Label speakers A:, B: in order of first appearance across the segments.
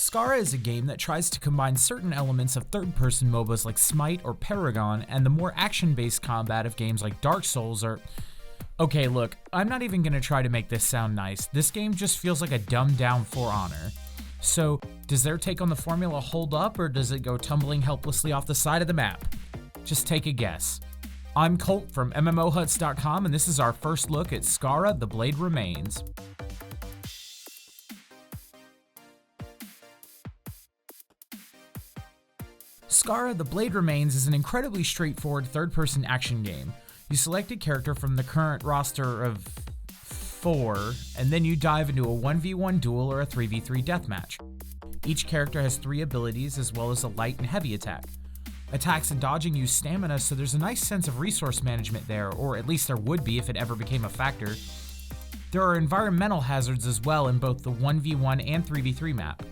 A: Skara is a game that tries to combine certain elements of third-person MOBAs like Smite or Paragon and the more action-based combat of games like Dark Souls or... Okay, look, I'm not even gonna try to make this sound nice. This game just feels like a dumbed-down For Honor. So, does their take on the formula hold up, or does it go tumbling helplessly off the side of the map? Just take a guess. I'm Colt from MMOHuts.com, and this is our first look at Skara: The Blade Remains. Skara: The Blade Remains is an incredibly straightforward third-person action game. You select a character from the current roster of 4, and then you dive into a 1v1 duel or a 3v3 deathmatch. Each character has 3 abilities as well as a light and heavy attack. Attacks and dodging use stamina, so there's a nice sense of resource management there, or at least there would be if it ever became a factor. There are environmental hazards as well in both the 1v1 and 3v3 map.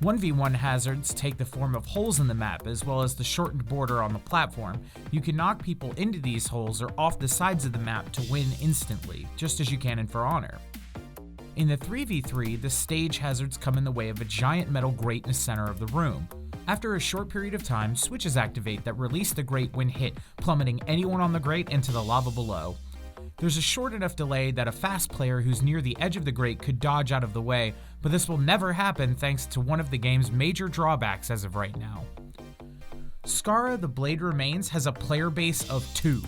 A: 1v1 hazards take the form of holes in the map as well as the shortened border on the platform. You can knock people into these holes or off the sides of the map to win instantly, just as you can in For Honor. In the 3v3, the stage hazards come in the way of a giant metal grate in the center of the room. After a short period of time, switches activate that release the grate when hit, plummeting anyone on the grate into the lava below. There's a short enough delay that a fast player who's near the edge of the grate could dodge out of the way, but this will never happen thanks to one of the game's major drawbacks as of right now. Skara: The Blade Remains has a player base of 2.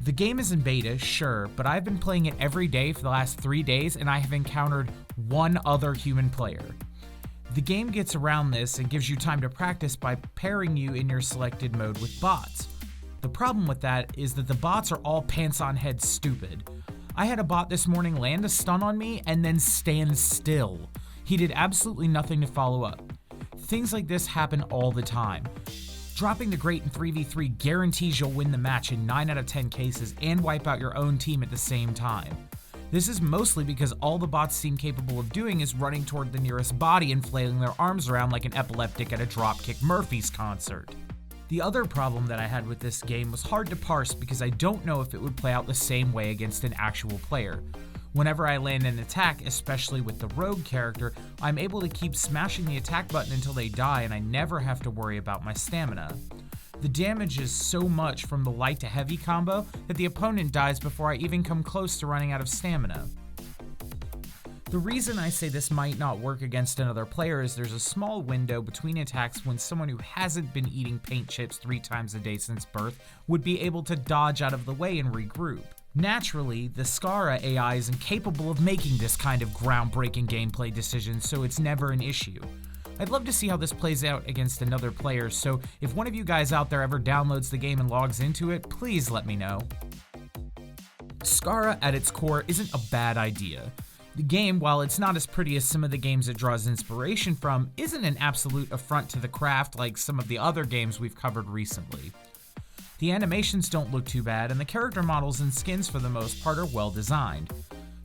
A: The game is in beta, sure, but I've been playing it every day for the last 3 days and I have encountered 1 other human player. The game gets around this and gives you time to practice by pairing you in your selected mode with bots. The problem with that is that the bots are all pants on head stupid. I had a bot this morning land a stun on me and then stand still. He did absolutely nothing to follow up. Things like this happen all the time. Dropping the grate in 3v3 guarantees you'll win the match in 9 out of 10 cases and wipe out your own team at the same time. This is mostly because all the bots seem capable of doing is running toward the nearest body and flailing their arms around like an epileptic at a Dropkick Murphys concert. The other problem that I had with this game was hard to parse because I don't know if it would play out the same way against an actual player. Whenever I land an attack, especially with the rogue character, I'm able to keep smashing the attack button until they die and I never have to worry about my stamina. The damage is so much from the light to heavy combo that the opponent dies before I even come close to running out of stamina. The reason I say this might not work against another player is there's a small window between attacks when someone who hasn't been eating paint chips 3 times a day since birth would be able to dodge out of the way and regroup. Naturally, the Skara AI is incapable of making this kind of groundbreaking gameplay decision, so it's never an issue. I'd love to see how this plays out against another player, so if one of you guys out there ever downloads the game and logs into it, please let me know. Skara at its core isn't a bad idea. The game, while it's not as pretty as some of the games it draws inspiration from, isn't an absolute affront to the craft like some of the other games we've covered recently. The animations don't look too bad, and the character models and skins for the most part are well designed.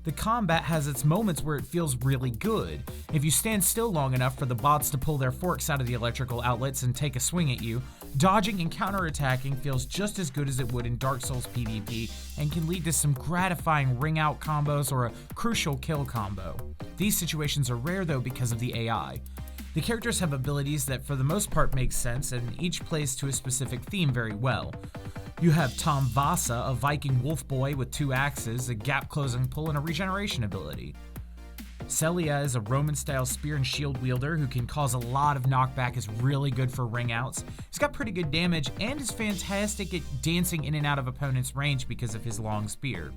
A: The combat has its moments where it feels really good. If you stand still long enough for the bots to pull their forks out of the electrical outlets and take a swing at you, dodging and counterattacking feels just as good as it would in Dark Souls PvP and can lead to some gratifying ring out combos or a crucial kill combo. These situations are rare though because of the AI. The characters have abilities that for the most part make sense and each plays to a specific theme very well. You have Tom Vasa, a Viking wolf boy with 2 axes, a gap-closing pull, and a regeneration ability. Celia is a Roman-style spear and shield wielder who can cause a lot of knockback, is really good for ring-outs. He's got pretty good damage, and is fantastic at dancing in and out of opponents' range because of his long spear.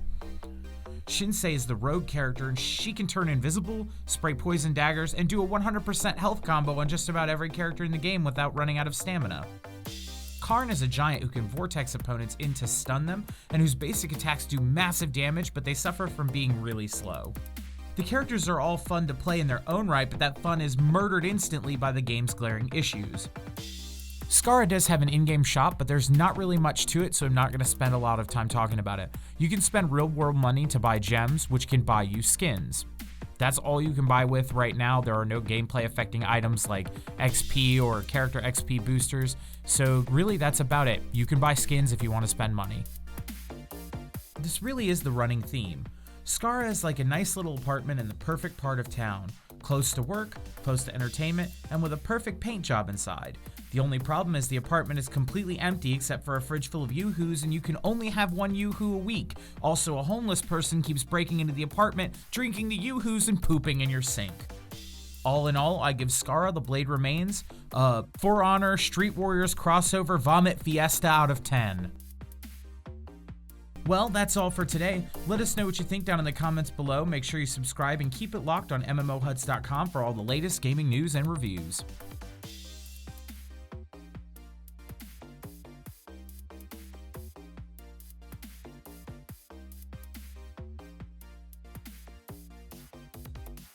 A: Shinsei is the rogue character, and she can turn invisible, spray poison daggers, and do a 100% health combo on just about every character in the game without running out of stamina. Karn is a giant who can vortex opponents in to stun them, and whose basic attacks do massive damage, but they suffer from being really slow. The characters are all fun to play in their own right, but that fun is murdered instantly by the game's glaring issues. Skara does have an in-game shop, but there's not really much to it, so I'm not going to spend a lot of time talking about it. You can spend real-world money to buy gems, which can buy you skins. That's all you can buy with right now. There are no gameplay affecting items like XP or character XP boosters, so really that's about it. You can buy skins if you want to spend money. This really is the running theme. Skara is like a nice little apartment in the perfect part of town. close to work, close to entertainment, and with a perfect paint job inside. The only problem is the apartment is completely empty except for a fridge full of yoo-hoos, and you can only have one yoo-hoo a week. Also, a homeless person keeps breaking into the apartment, drinking the yoo-hoos and pooping in your sink. All in all, I give Skara the Blade Remains a For Honor Street Warriors crossover vomit fiesta out of 10. Well, that's all for today. Let us know what you think down in the comments below. Make sure you subscribe and keep it locked on MMOHuts.com for all the latest gaming news and reviews.